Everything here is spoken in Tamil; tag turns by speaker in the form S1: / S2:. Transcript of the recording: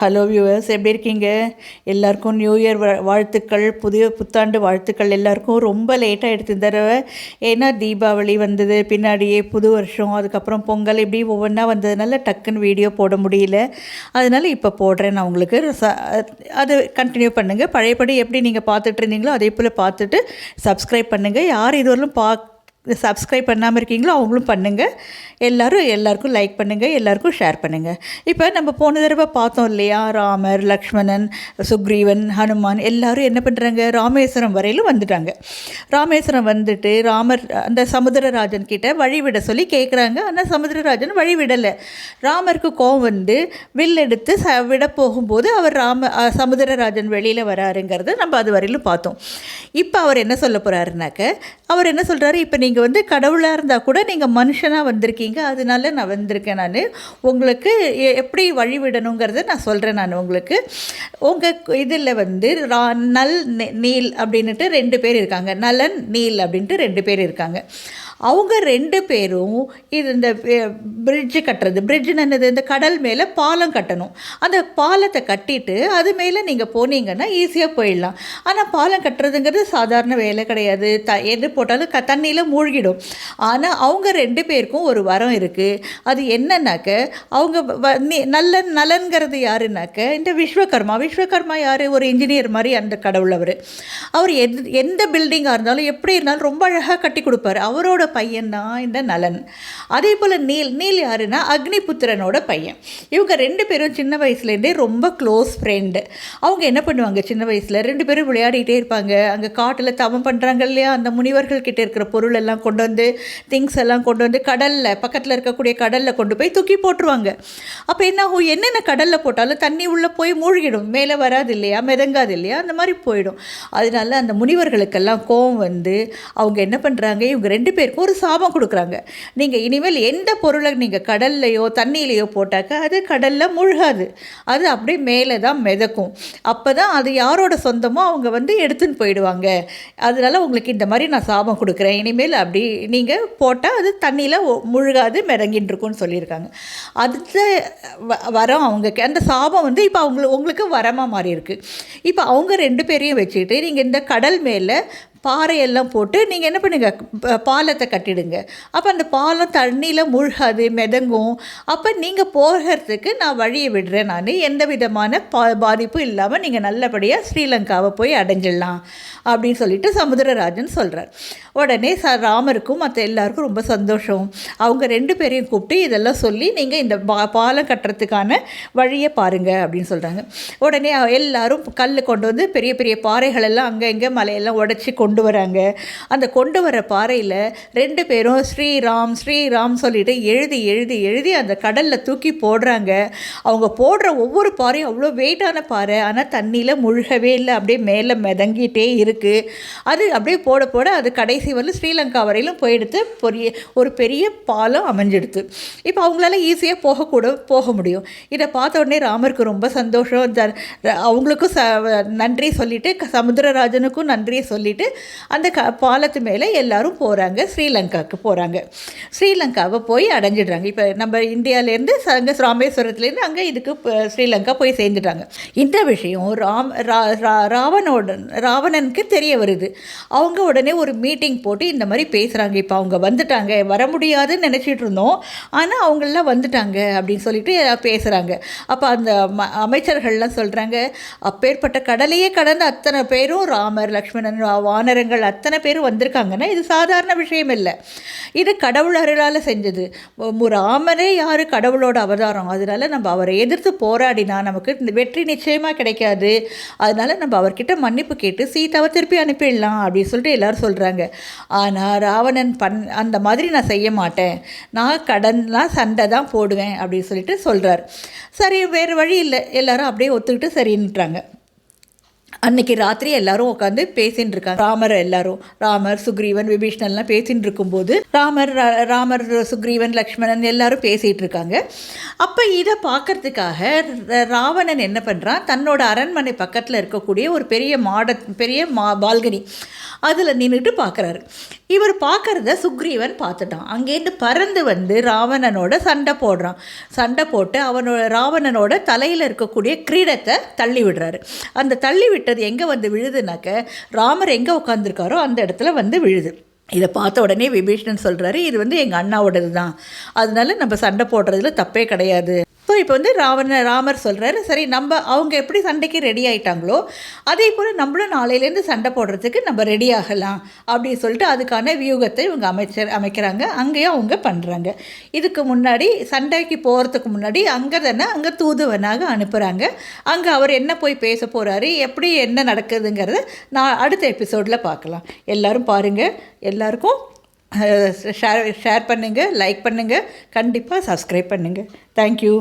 S1: ஹலோ வியூவர்ஸ், எப்படி இருக்கீங்க? எல்லாருக்கும் நியூ இயர் வாழ்த்துக்கள், புதிய புத்தாண்டு வாழ்த்துக்கள். எல்லாருக்கும் ரொம்ப லேட்டாக எடுத்து தடவை. ஏன்னா தீபாவளி வந்தது, பின்னாடியே புது வருஷம், அதுக்கப்புறம் பொங்கல், இப்படி ஒவ்வொன்றா வந்ததுனால டக்குன்னு வீடியோ போட முடியல. அதனால் இப்போ போடுறேன் நான் உங்களுக்கு. அது கண்டினியூ பண்ணுங்கள். பழையபடி எப்படி நீங்கள் பார்த்துட்டு இருந்தீங்களோ அதே போல் பார்த்துட்டு சப்ஸ்கிரைப் பண்ணுங்கள். யார் இதுவரையிலும் சப்ஸ்கிரைப் பண்ணாமல் இருக்கீங்களோ அவங்களும் பண்ணுங்கள். எல்லாருக்கும் லைக் பண்ணுங்கள், எல்லாருக்கும் ஷேர் பண்ணுங்கள். இப்போ நம்ம போன தடவை பார்த்தோம் இல்லையா, ராமர், லக்ஷ்மணன், சுக்ரீவன், ஹனுமான் எல்லாரும் என்ன பண்ணுறாங்க, ராமேஸ்வரம் வரையிலும் வந்துட்டாங்க. ராமேஸ்வரம் வந்துட்டு ராமர் அந்த சமுத்திரராஜன் கிட்ட வழிவிட சொல்லி கேட்குறாங்க. ஆனால் சமுத்திரராஜன் வழி விடலை. ராமருக்கு கோவம் வந்து வில் எடுத்து விட போகும்போது அவர் சமுத்திரராஜன் வெளியில் வராருங்கிறத நம்ம அது வரையிலும் பார்த்தோம். இப்போ அவர் என்ன சொல்ல போகிறாருனாக்க, அவர் என்ன சொல்கிறாரு, இப்போ நீங்கள் வந்து கடவுளாக இருந்தால் கூட நீங்கள் மனுஷனாக வந்திருக்கீங்க, அதனால நான் வந்திருக்கேன். நான் உங்களுக்கு எப்படி வழிவிடணுங்கிறத நான் சொல்கிறேன். நான் உங்களுக்கு உங்கள் இதில் வந்து நல் நீல் அப்படின்ட்டு 2 பேர் இருக்காங்க. நலன் நீல் அப்படின்ட்டு 2 பேர் இருக்காங்க. அவங்க 2 பேரும் இந்த பிரிட்ஜு கட்டுறது, பிரிட்ஜுன்னு என்னது, இந்த கடல் மேலே பாலம் கட்டணும். அந்த பாலத்தை கட்டிட்டு அது மேலே நீங்கள் போனீங்கன்னா ஈஸியாக போயிடலாம். ஆனால் பாலம் கட்டுறதுங்கிறது சாதாரண வேலை கிடையாது. எது போட்டாலும் தண்ணியில் மூழ்கிடும். ஆனால் அவங்க 2 பேருக்கும் ஒரு வரம் இருக்குது. அது என்னன்னாக்க, அவங்க நலன்கிறது யாருன்னாக்க இந்த விஸ்வகர்மா யார், ஒரு இன்ஜினியர் மாதிரி அந்த கடவுள். அவர் எந்த பில்டிங்காக இருந்தாலும் எப்படி இருந்தாலும் ரொம்ப அழகாக கட்டி கொடுப்பார். அவரோட பையன்தான் இந்த நலன். அதே போல் நீல் யாருன்னா அக்னிபுத்திரனோட பையன். இவங்க 2 பேரும் சின்ன வயசுலேருந்தே ரொம்ப க்ளோஸ் ஃப்ரெண்டு. அவங்க என்ன பண்ணுவாங்க, சின்ன வயசில் 2 பேரும் விளையாடிட்டே இருப்பாங்க. அங்கே காட்டில் தவம் பண்ணுறாங்க இல்லையா, அந்த முனிவர்கள் கிட்டே இருக்கிற பொருள் எல்லாம் கொண்டு வந்து, திங்ஸ் எல்லாம் கொண்டு வந்து கடலில், பக்கத்தில் இருக்கக்கூடிய கடலில் கொண்டு போய் தூக்கி போட்டுருவாங்க. அப்போ என்ன ஆகும், என்னென்ன கடலில் போட்டாலும் தண்ணி உள்ளே போய் மூழ்கிடும், மேலே வராது இல்லையா, மிதங்காது இல்லையா, அந்த மாதிரி போயிடும். அதனால அந்த முனிவர்களுக்கெல்லாம் கோவம் வந்து அவங்க என்ன பண்ணுறாங்க, இவங்க 2 பேருக்கும் ஒரு சாபம் கொடுக்குறாங்க. நீங்கள் இனிமேல் எந்த பொருளை நீங்கள் கடல்லையோ தண்ணியிலையோ போட்டாக்க அது கடலில் மூழ்காது, அது அப்படியே மேலே தான் மிதக்கும். அப்போ தான் அது யாரோட சொந்தமோ அவங்க வந்து எடுத்துன்னு போயிடுவாங்க. அதனால் உங்களுக்கு இந்த மாதிரி நான் சாபம் கொடுக்குறேன், இனிமேல் அப்படி நீங்கள் போட்டால் அது தண்ணியில் மூழ்காது, மிதங்கின்னு இருக்கும்னு சொல்லியிருக்காங்க. அடுத்த வரம் அவங்க அந்த சாபம் வந்து இப்போ உங்களுக்கு வரமாக மாறி இருக்குது. இப்போ அவங்க 2 பேரையும் வச்சுக்கிட்டு நீங்கள் இந்த கடல் மேலே பாறையெல்லாம் போட்டு நீங்கள் என்ன பண்ணுங்கள், பாலத்தை கட்டிடுங்க. அப்போ அந்த பாலம் தண்ணியில் மூழ்காது, மிதங்கும். அப்போ நீங்கள் போகிறதுக்கு நான் வழியை விடுறேன். நான் எந்த விதமான பாதிப்பும் இல்லாமல் நீங்கள் நல்லபடியாக ஸ்ரீலங்காவை போய் அடைஞ்சிடலாம் அப்படின்னு சொல்லிட்டு சமுத்திரராஜன் சொல்கிறார். உடனே ராமருக்கும் மற்ற எல்லாருக்கும் ரொம்ப சந்தோஷம். அவங்க 2 பேரையும் கூப்பிட்டு இதெல்லாம் சொல்லி நீங்கள் இந்த பாலம் கட்டுறதுக்கான வழியை பாருங்கள் அப்படின்னு சொல்கிறாங்க. உடனே எல்லாரும் கல் கொண்டு வந்து பெரிய பெரிய பாறைகளெல்லாம் அங்கே இங்கே மலையெல்லாம் உடச்சி கொண்டு வராங்க. அந்த கொண்டு வர பாறையில் 2 பேரும் ஸ்ரீராம் சொல்லிட்டு எழுதி அந்த கடலில் தூக்கி போடுறாங்க. அவங்க போடுற ஒவ்வொரு பாறையும் அவ்வளோ வெயிட்டான பாறை, ஆனால் தண்ணியில் முழுகவே இல்லை, அப்படியே மேலே மிதங்கிட்டே இருக்குது. அது அப்படியே போட அது கடைசி வரலும் ஸ்ரீலங்கா வரையிலும் போயிடுத்து, ஒரு பெரிய பாலம் அமைஞ்சிடுது. இப்போ அவங்களால ஈஸியாக போக முடியும். இதை பார்த்த உடனே ராமருக்கு ரொம்ப சந்தோஷம். அவங்களுக்கும் நன்றி சொல்லிவிட்டு, சமுத்திரராஜனுக்கும் நன்றியை சொல்லிவிட்டு அந்த பாலத்து மேலே எல்லாரும் போகிறாங்க, ஸ்ரீலங்காவுக்கு போகிறாங்க. ஸ்ரீலங்காவை போய் அடைஞ்சிடுறாங்க. இப்போ நம்ம இந்தியாவிலேருந்து அங்கே ராமேஸ்வரத்துலேருந்து அங்கே இதுக்கு ஸ்ரீலங்கா போய் சேர்ந்துட்டாங்க. இந்த விஷயம் ராவணனுக்கு தெரிய வருது. அவங்க உடனே ஒரு மீட்டிங் போட்டு இந்த மாதிரி பேசுகிறாங்க. இப்போ அவங்க வந்துட்டாங்க, வர முடியாதுன்னு நினச்சிட்டு இருந்தோம், ஆனால் அவங்களெலாம் வந்துட்டாங்க அப்படின்னு சொல்லிட்டு பேசுகிறாங்க. அப்போ அந்த அமைச்சர்கள்லாம் சொல்கிறாங்க, அப்பேற்பட்ட கடலையே கடந்த அத்தனை பேரும் ராமர், லக்ஷ்மணன், வானரங்கள் அத்தனை பேரும் வந்திருக்காங்கன்னா இது சாதாரண விஷயம் இல்லை. இது கடவுள் அருளால் செஞ்சது. ராமரே யார், கடவுளோட அவதாரம். அதனால நம்ம அவரை எதிர்த்து போராடினா நமக்கு வெற்றி நிச்சயமாக கிடைக்காது. அதனால நம்ம அவர்கிட்ட மன்னிப்பு கேட்டு சீதாவை திருப்பி அனுப்பிடலாம் அப்படின்னு சொல்லிட்டு எல்லோரும் சொல்கிறாங்க. ஆனால் ராவணன் அந்த மாதிரி நான் செய்ய மாட்டேன், நான் சண்டை தான் போடுவேன் அப்படின்னு சொல்லிட்டு சொல்கிறார். சரி, வேறு வழி இல்லை, எல்லாரும் அப்படியே ஒத்துக்கிட்டு சரின்னுட்டாங்க. அன்றைக்கி ராத்திரி எல்லாரும் உட்காந்து பேசின்னு இருக்காங்க. ராமர், சுக்ரீவன், விபீஷணன்லாம் பேசின்னு இருக்கும்போது ராமர், சுக்ரீவன், லக்ஷ்மணன் எல்லாரும் பேசிகிட்டு இருக்காங்க. அப்போ இதை பார்க்கறதுக்காக ராவணன் என்ன பண்ணுறான், தன்னோட அரண்மனை பக்கத்தில் இருக்கக்கூடிய ஒரு பெரிய பால்கனி அதில் நின்றுட்டு பார்க்குறாரு. இவர் பார்க்குறத சுக்ரீவன் பார்த்துட்டான். அங்கேருந்து பறந்து வந்து ராவணனோட சண்டை போடுறான். சண்டை போட்டு ராவணனோட தலையில் இருக்கக்கூடிய கிரீடத்தை தள்ளி விடுறாரு. அந்த தள்ளி விட்டது எங்கே வந்து விழுதுனாக்க ராமர் எங்கே உட்காந்துருக்காரோ அந்த இடத்துல வந்து விழுது. இதை பார்த்த உடனே விபீஷணன் சொல்கிறாரு, இது வந்து எங்கள் அண்ணாவோடது தான், அதனால நம்ம சண்டை போடுறதுல தப்பே கிடையாது. ஸோ இப்போ வந்து ராமர் சொல்கிறாரு, சரி நம்ம அவங்க எப்படி சண்டைக்கு ரெடி ஆகிட்டாங்களோ அதே போல் நம்மளும் நாளையிலேருந்து சண்டை போடுறதுக்கு நம்ம ரெடி ஆகலாம் அப்படின்னு சொல்லிட்டு அதுக்கான வியூகத்தை இவங்க அமைக்கிறாங்க. அங்கேயும் அவங்க பண்ணுறாங்க. இதுக்கு முன்னாடி சண்டைக்கு போகிறதுக்கு முன்னாடி அங்கே தூதுவனாக அனுப்புகிறாங்க. அங்கே அவர் என்ன போய் பேச போகிறாரு, எப்படி என்ன நடக்குதுங்கிறத நான் அடுத்த எபிசோடில் பார்க்கலாம். எல்லோரும் பாருங்கள். எல்லாருக்கும் ஷேர் பண்ணுங்கள், லைக் பண்ணுங்கள், கண்டிப்பாக சப்ஸ்கிரைப் பண்ணுங்கள். தேங்க்யூ.